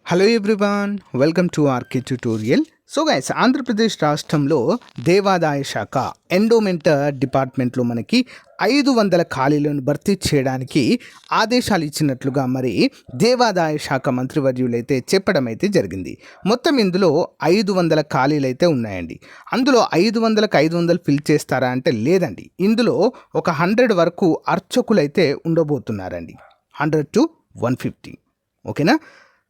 Hello everyone, welcome to RK tutorial. So guys, Andhra Pradesh రాష్ట్రంలో దేవాదాయ శాఖ ఎండోమెంట్ డిపార్ట్మెంట్లో మనకి 500 ఖాళీలను భర్తీ చేయడానికి ఆదేశాలు ఇచ్చినట్లుగా మరి దేవాదాయ శాఖ మంత్రివర్యులైతే చెప్పడం అయితే జరిగింది. మొత్తం ఇందులో 500 ఖాళీలు అయితే ఉన్నాయండి. అందులో 500కి 500 ఫిల్ చేస్తారా అంటే లేదండి. ఇందులో ఒక 100 వరకు అర్చకులైతే ఉండబోతున్నారండి. 100 to 150. ఓకేనా.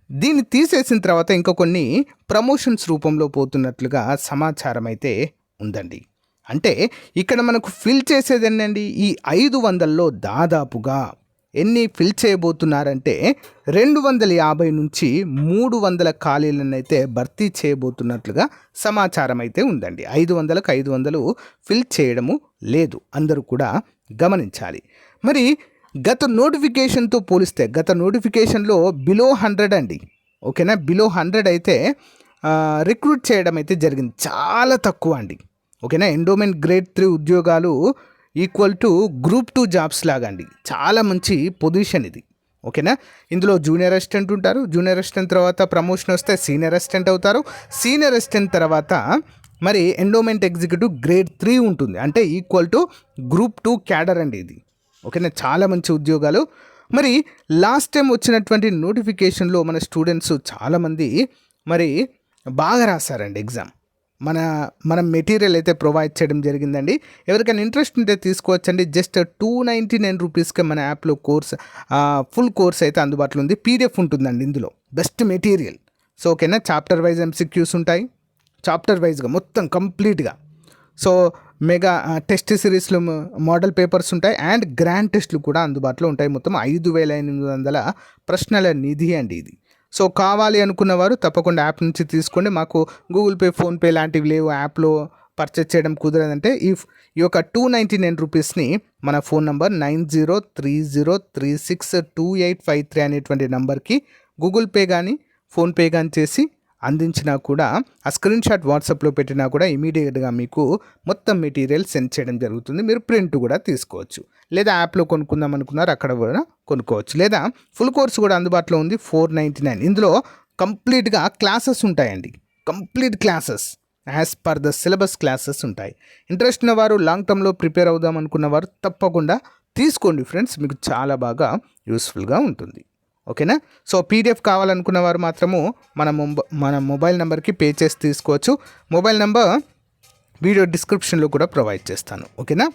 దీన్ని తీసేసిన తర్వాత ఇంకా కొన్ని ప్రమోషన్స్ రూపంలో పోతున్నట్లుగా సమాచారం అయితే ఉందండి. అంటే ఇక్కడ మనకు ఫిల్ చేసేది ఏంటండి, ఈ 500లో దాదాపుగా ఎన్ని ఫిల్ చేయబోతున్నారంటే 250 నుంచి 300 ఖాళీలను అయితే భర్తీ చేయబోతున్నట్లుగా సమాచారం అయితే ఉందండి. 500కి 500 ఫిల్ చేయడము లేదు, అందరూ కూడా గమనించాలి. మరి గత నోటిఫికేషన్తో పోలిస్తే గత నోటిఫికేషన్లో బిలో 100 అండి. ఓకేనా, బిలో 100 అయితే రిక్రూట్ చేయడం అయితే జరిగింది. చాలా తక్కువ అండి. ఓకేనా, ఎండోమెంట్ గ్రేడ్ 3 ఉద్యోగాలు ఈక్వల్ టు గ్రూప్ 2 జాబ్స్ లాగా అండి. చాలా మంచి పొజిషన్ ఇది. ఓకేనా, ఇందులో జూనియర్ అసిస్టెంట్ ఉంటారు. జూనియర్ అసిస్టెంట్ తర్వాత ప్రమోషన్ వస్తే సీనియర్ అసిస్టెంట్ అవుతారు. సీనియర్ అసిస్టెంట్ తర్వాత మరి ఎండోమెంట్ ఎగ్జిక్యూటివ్ గ్రేడ్ 3 ఉంటుంది. అంటే ఈక్వల్ టు గ్రూప్ 2 క్యాడర్ అండి ఇది. ఓకేనా, చాలా మంచి ఉద్యోగాలు. మరి లాస్ట్ టైం వచ్చినటువంటి నోటిఫికేషన్లో మన స్టూడెంట్స్ చాలామంది మరి బాగా రాశారండి ఎగ్జామ్. మన మెటీరియల్ అయితే ప్రొవైడ్ చేయడం జరిగిందండి. ఎవరికైనా ఇంట్రెస్ట్ ఉంటే తీసుకోవచ్చండి. జస్ట్ 299 రూపీస్కే మన యాప్లో ఫుల్ కోర్స్ అయితే అందుబాటులో ఉంది. పీడిఎఫ్ ఉంటుందండి ఇందులో, బెస్ట్ మెటీరియల్. సో ఓకేనా, చాప్టర్ వైజ్ MCQs ఉంటాయి. చాప్టర్ వైజ్గా మొత్తం కంప్లీట్గా. సో మెగా టెస్ట్ సిరీస్లో మోడల్ పేపర్స్ ఉంటాయి అండ్ గ్రాండ్ టెస్ట్లు కూడా అందుబాటులో ఉంటాయి. మొత్తం 5800 ప్రశ్నల నిధి అండి ఇది. సో కావాలి అనుకున్నవారు తప్పకుండా యాప్ నుంచి తీసుకోండి. మాకు గూగుల్ పే, ఫోన్పే లాంటివి లేవు, యాప్లో పర్చేస్ చేయడం కుదరదంటే ఈ యొక్క 299 రూపీస్ని మన ఫోన్ నంబర్ 9030362853 అనేటువంటి నంబర్కి గూగుల్ పే కానీ ఫోన్పే కానీ చేసి అందించినా కూడా ఆ స్క్రీన్ షాట్ వాట్సాప్లో పెట్టినా కూడా ఇమీడియట్గా మీకు మొత్తం మెటీరియల్ సెండ్ చేయడం జరుగుతుంది. మీరు ప్రింట్ కూడా తీసుకోవచ్చు, లేదా యాప్లో కొనుక్కుందాం అనుకున్నారు అక్కడ కూడా కొనుక్కోవచ్చు, లేదా ఫుల్ కోర్స్ కూడా అందుబాటులో ఉంది 499. ఇందులో కంప్లీట్గా క్లాసెస్ ఉంటాయండి. Complete classes as per the syllabus classes ఉంటాయి. ఇంట్రెస్ట్ ఉన్నవారు, లాంగ్ టర్మ్లో ప్రిపేర్ అవుదాం అనుకున్నవారు తప్పకుండా తీసుకోండి ఫ్రెండ్స్, మీకు చాలా బాగా యూస్ఫుల్గా ఉంటుంది. ఓకేనా. సో పీడిఎఫ్ కావాలనుకున్న వారు మాత్రము మన మొబైల్ నెంబర్కి పే చేసి తీసుకోవచ్చు. మొబైల్ నెంబర్ వీడియో డిస్క్రిప్షన్లో కూడా ప్రొవైడ్ చేస్తాను. ఓకేనా.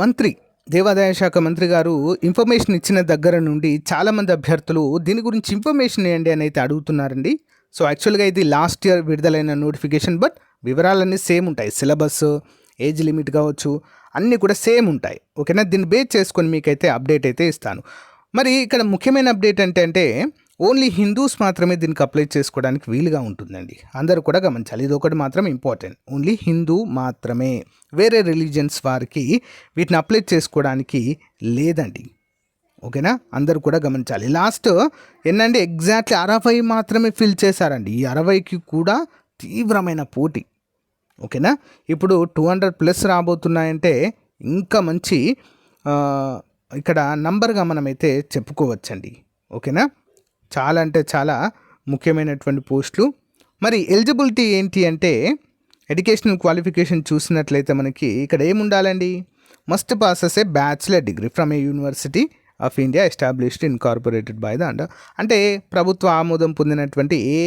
మంత్రి, దేవాదాయ శాఖ మంత్రి గారు ఇన్ఫర్మేషన్ ఇచ్చిన దగ్గర నుండి చాలామంది అభ్యర్థులు దీని గురించి ఇన్ఫర్మేషన్ ఇవ్వండి అని అయితే అడుగుతున్నారండి. సో యాక్చువల్గా ఇది లాస్ట్ ఇయర్ విడుదలైన నోటిఫికేషన్, బట్ వివరాలన్నీ సేమ్ ఉంటాయి. సిలబస్, ఏజ్ లిమిట్ కావచ్చు, అన్నీ కూడా సేమ్ ఉంటాయి. ఓకేనా, దీన్ని బేస్ చేసుకొని మీకైతే అప్డేట్ అయితే ఇస్తాను. మరి ఇక్కడ ముఖ్యమైన అప్డేట్ అంటే ఓన్లీ హిందూస్ మాత్రమే దీనికి అప్లై చేసుకోవడానికి వీలుగా ఉంటుందండి. అందరూ కూడా గమనించాలి, ఇది ఒకటి మాత్రం ఇంపార్టెంట్. ఓన్లీ హిందూ మాత్రమే, వేరే రిలీజియన్స్ వారికి వీటిని అప్లై చేసుకోవడానికి లేదండి. ఓకేనా, అందరూ కూడా గమనించాలి. లాస్ట్ ఏంటంటే ఎగ్జాక్ట్లీ 60 మాత్రమే ఫిల్ చేశారండి. ఈ 60కి కూడా తీవ్రమైన పోటీ. ఓకేనా, ఇప్పుడు 200+ రాబోతున్నాయంటే ఇంకా మంచి ఇక్కడ నంబర్గా మనమైతే చెప్పుకోవచ్చండి. ఓకేనా, చాలా అంటే చాలా ముఖ్యమైనటువంటి పోస్టులు. మరి ఎలిజిబిలిటీ ఏంటి అంటే ఎడ్యుకేషనల్ క్వాలిఫికేషన్ చూసినట్లయితే మనకి ఇక్కడ ఏముండాలండి, must passes a bachelor degree from a university of India established incorporated by the under. అంటే ప్రభుత్వ ఆమోదం పొందినటువంటి ఏ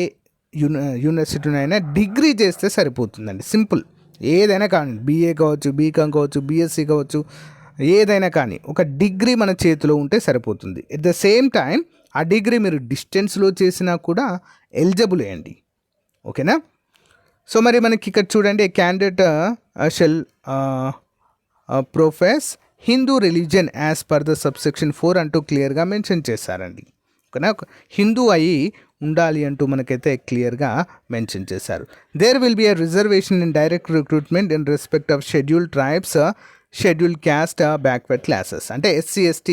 యూనివర్సిటీనైనా డిగ్రీ చేస్తే సరిపోతుందండి. సింపుల్, ఏదైనా కానీ, BA కావచ్చు, BCom కావచ్చు, BSc కావచ్చు, ఏదైనా కానీ ఒక డిగ్రీ మన చేతిలో ఉంటే సరిపోతుంది. ఎట్ ద సేమ్ టైం ఆ డిగ్రీ మీరు డిస్టెన్స్లో చేసినా కూడా ఎలిజిబుల్ అండి. ఓకేనా. సో మరి మనకి ఇక్కడ చూడండి, candidate shall profess Hindu religion as per the subsection 4 అంటూ క్లియర్గా మెన్షన్ చేశారండి. ఓకేనా, హిందూ అయి ఉండాలి అంటూ మనకైతే క్లియర్గా మెన్షన్ చేశారు. There will be a reservation in direct recruitment in respect of scheduled tribes, scheduled caste, backward classes. అంటే SC, ST,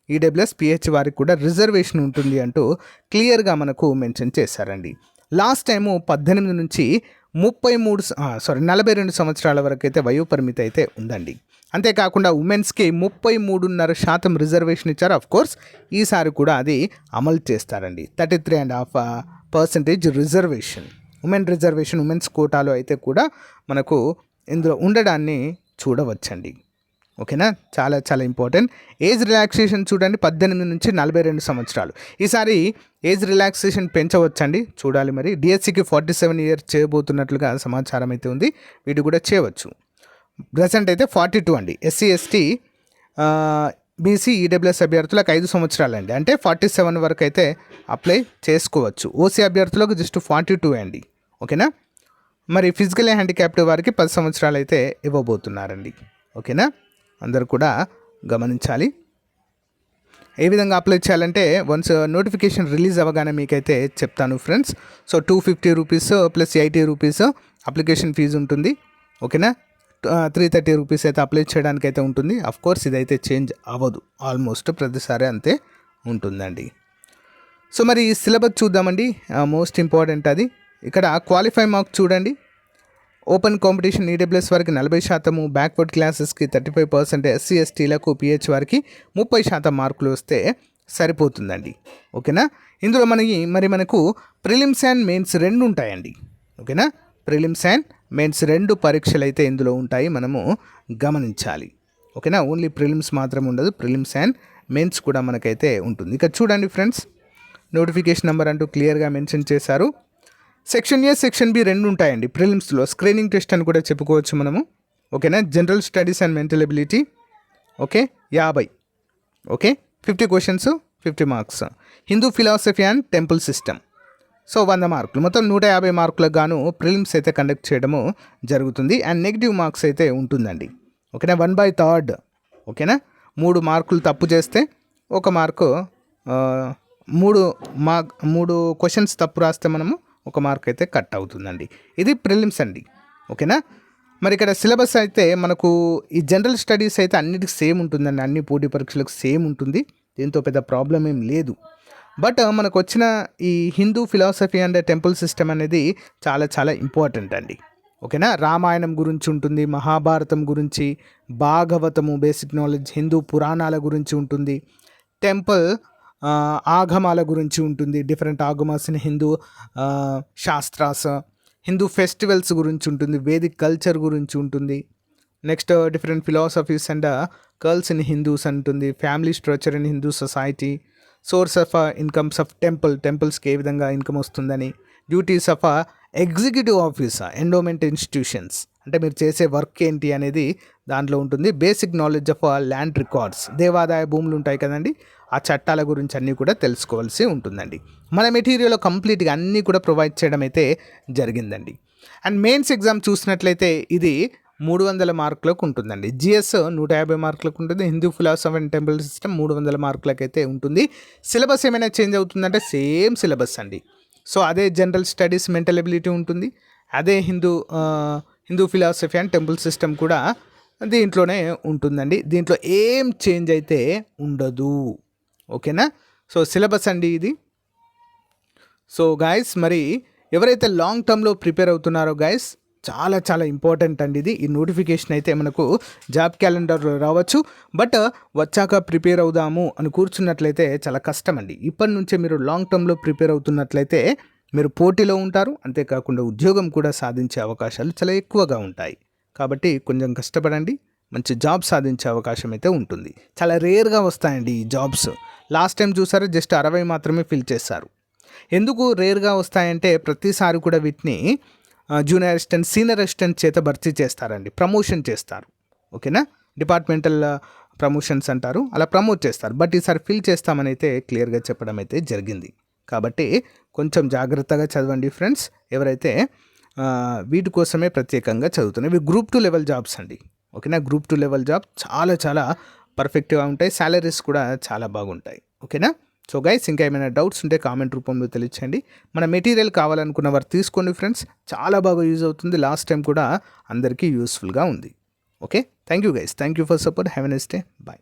EWS, PH వారికి కూడా రిజర్వేషన్ ఉంటుంది అంటూ క్లియర్గా మనకు మెన్షన్ చేశారండి. లాస్ట్ టైము 18 నుంచి 42 సంవత్సరాల వరకు అయితే వయోపరిమితి అయితే ఉందండి. అంతేకాకుండా ఉమెన్స్కి 33.5% రిజర్వేషన్ ఇచ్చారు. ఆఫ్ కోర్స్ ఈసారి కూడా అది అమలు చేస్తారండి. 33.5% రిజర్వేషన్, ఉమెన్స్ కోటాలో అయితే కూడా మనకు ఇందులో ఉండడాన్ని చూడవచ్చండి. ఓకేనా, చాలా చాలా ఇంపార్టెంట్. ఏజ్ రిలాక్సేషన్ చూడండి, 18 నుంచి 42 సంవత్సరాలు. ఈసారి ఏజ్ రిలాక్సేషన్ పెంచవచ్చండి, చూడాలి మరి. డిఎస్సికి 47 ఇయర్స్ చేయబోతున్నట్లుగా సమాచారం అయితే ఉంది. వీటి కూడా చేయవచ్చు. ప్రజెంట్ అయితే 42 అండి. ఎస్సీ ఎస్టీ బీసీ ఈడబ్ల్యూఎస్ అభ్యర్థులకు 5 సంవత్సరాలండి, అంటే 47 వరకు అయితే అప్లై చేసుకోవచ్చు. ఓసీ అభ్యర్థులకు జస్ట్ 42 అండి. ఓకేనా, మరి ఫిజికల్ హ్యాండిక్యాప్డ్ వారికి 10 సంవత్సరాలు అయితే ఇవ్వబోతున్నారండి. ఓకేనా, అందరూ కూడా గమనించాలి. ఏ విధంగా అప్లై చేయాలంటే వన్స్ నోటిఫికేషన్ రిలీజ్ అవ్వగానే మీకైతే చెప్తాను friends. So 250 rupees plus 80 rupees application fee ఉంటుంది. ఓకేనా, 330 రూపీస్ అయితే అప్లై చేయడానికి అయితే ఉంటుంది. అఫ్ కోర్స్ ఇదైతే చేంజ్ అవ్వదు, ఆల్మోస్ట్ ప్రతిసారి అంతే ఉంటుందండి. సో మరి సిలబస్ చూద్దామండి, మోస్ట్ ఇంపార్టెంట్ అది. ఇక్కడ క్వాలిఫై మార్క్ చూడండి. ఓపెన్ కాంపిటీషన్ ఈడబ్ల్యూఎస్ వారికి 40%, బ్యాక్వర్డ్ క్లాసెస్కి 35%, ఎస్సీ ఎస్టీలకు పిహెచ్ వారికి 30% మార్కులు వస్తే సరిపోతుందండి. ఓకేనా, ఇందులో మనకు ప్రిలిమ్స్ అండ్ మెయిన్స్ 2 ఉంటాయండి. ఓకేనా, ప్రిలిమ్స్ అండ్ మెయిన్స్ 2 పరీక్షలు అయితే ఇందులో ఉంటాయి, మనము గమనించాలి. ఓకేనా, ఓన్లీ ప్రిలిమ్స్ మాత్రం ఉండదు, ప్రిలిమ్స్ అండ్ మెయిన్స్ కూడా మనకైతే ఉంటుంది. ఇక చూడండి ఫ్రెండ్స్, నోటిఫికేషన్ నెంబర్ అంటూ క్లియర్గా మెన్షన్ చేశారు. సెక్షన్ ఏ, సెక్షన్ బి 2 ఉంటాయండి ప్రిలిమ్స్లో. స్క్రీనింగ్ టెస్ట్ అని కూడా చెప్పుకోవచ్చు మనము. ఓకేనా, general studies and mental ability 50. Okay, 50 questions 50 marks. Hindu philosophy and temple system, so 100 మార్కులు. మొత్తం 150 మార్కులకు గాను ప్రిలిమ్స్ అయితే కండక్ట్ చేయడము జరుగుతుంది. అండ్ నెగిటివ్ మార్క్స్ అయితే ఉంటుందండి. ఓకేనా, 1/3. ఓకేనా, 3 మార్కులు తప్పు చేస్తే 1 మార్కు, 3 క్వశ్చన్స్ తప్పు రాస్తే మనము 1 మార్క్ అయితే కట్ అవుతుందండి. ఇది ప్రిలిమ్స్ అండి. ఓకేనా, మరి ఇక్కడ సిలబస్ అయితే మనకు ఈ జనరల్ స్టడీస్ అయితే అన్నిటికీ సేమ్ ఉంటుందండి, అన్ని పోటీ పరీక్షలకు సేమ్ ఉంటుంది, దీంతో పెద్ద ప్రాబ్లం ఏం లేదు. బట్ మనకు వచ్చిన ఈ Hindu philosophy and temple system అనేది చాలా చాలా ఇంపార్టెంట్ అండి. ఓకేనా, రామాయణం గురించి ఉంటుంది, మహాభారతం గురించి, భాగవతము బేసిక్ నాలెడ్జ్, హిందూ పురాణాల గురించి ఉంటుంది, టెంపుల్ ఆగమాల గురించి ఉంటుంది, different Agamas in Hindu Shastras, Hindu festivals గురించి ఉంటుంది, వేదిక్ కల్చర్ గురించి ఉంటుంది. Next different philosophies and curls in Hindus అంటుంది, family structure in Hindu society, source of incomes of టెంపుల్స్కి ఏ విధంగా ఇన్కమ్ వస్తుందని, duties of executive office, endowment institutions, అంటే మీరు చేసే వర్క్ ఏంటి అనేది దాంట్లో ఉంటుంది. Basic knowledge of land records, దేవాదాయ భూములు ఉంటాయి కదండి, ఆ చట్టాల గురించి అన్నీ కూడా తెలుసుకోవాల్సి ఉంటుందండి. మన మెటీరియల్ కంప్లీట్గా అన్నీ కూడా ప్రొవైడ్ చేయడం అయితే జరిగిందండి. అండ్ మెయిన్స్ ఎగ్జామ్ చూసినట్లయితే ఇది 300 మార్కులకు ఉంటుందండి. జిఎస్ 150 మార్కులకు ఉంటుంది. Hindu philosophy and temple system 300 మార్కులకు అయితే ఉంటుంది. సిలబస్ ఏమైనా చేంజ్ అవుతుందంటే సేమ్ సిలబస్ అండి. సో అదే జనరల్ స్టడీస్ మెంటల్ ఎబిలిటీ ఉంటుంది, అదే Hindu philosophy and temple system కూడా దీంట్లోనే ఉంటుందండి. దీంట్లో ఏం చేంజ్ అయితే ఉండదు. ఓకేనా, సో సిలబస్ అండి ఇది. సో గాయస్, మరి ఎవరైతే లాంగ్ టర్మ్లో ప్రిపేర్ అవుతున్నారో గాయస్, చాలా చాలా ఇంపార్టెంట్ అండి ఇది. ఈ నోటిఫికేషన్ అయితే మనకు జాబ్ క్యాలెండర్లో రావచ్చు, బట్ వచ్చాక ప్రిపేర్ అవుదాము అని కూర్చున్నట్లయితే చాలా కష్టం అండి. ఇప్పటి నుంచే మీరు లాంగ్ టర్మ్లో ప్రిపేర్ అవుతున్నట్లయితే మీరు పోటీలో ఉంటారు, అంతేకాకుండా ఉద్యోగం కూడా సాధించే అవకాశాలు చాలా ఎక్కువగా ఉంటాయి. కాబట్టి కొంచెం కష్టపడండి, మంచి జాబ్ సాధించే అవకాశం అయితే ఉంటుంది. చాలా రేర్గా వస్తాయండి ఈ జాబ్స్. లాస్ట్ టైం చూసారా, జస్ట్ 60 మాత్రమే ఫిల్ చేశారు. ఎందుకు రేర్గా వస్తాయంటే ప్రతిసారి కూడా వీటిని జూనియర్ అసిస్టెంట్, సీనియర్ అసిస్టెంట్ చేత భర్తీ చేస్తారండి, ప్రమోషన్ చేస్తారు. ఓకేనా, డిపార్ట్మెంటల్ ప్రమోషన్స్ అంటారు, అలా ప్రమోట్ చేస్తారు. బట్ ఈసారి ఫిల్ చేస్తామని అయితే క్లియర్గా చెప్పడం అయితే జరిగింది. కాబట్టి కొంచెం జాగ్రత్తగా చదవండి ఫ్రెండ్స్, ఎవరైతే వీటి కోసమే ప్రత్యేకంగా చదువుతున్నారు. ఇవి గ్రూప్ 2 లెవెల్ జాబ్స్ అండి. ఓకేనా, గ్రూప్ 2 లెవెల్ జాబ్ చాలా చాలా పర్ఫెక్ట్గా ఉంటాయి, సాలరీస్ కూడా చాలా బాగుంటాయి. ఓకేనా, సో గైస్, ఇంకా ఏమైనా డౌట్స్ ఉంటే కామెంట్ రూపంలో తెలియచేయండి. మన మెటీరియల్ కావాలనుకున్న వారు తీసుకోండి ఫ్రెండ్స్, చాలా బాగా యూజ్ అవుతుంది. లాస్ట్ టైం కూడా అందరికీ యూస్ఫుల్గా ఉంది. Okay, thank you guys, thank you for support. Have a nice day, bye.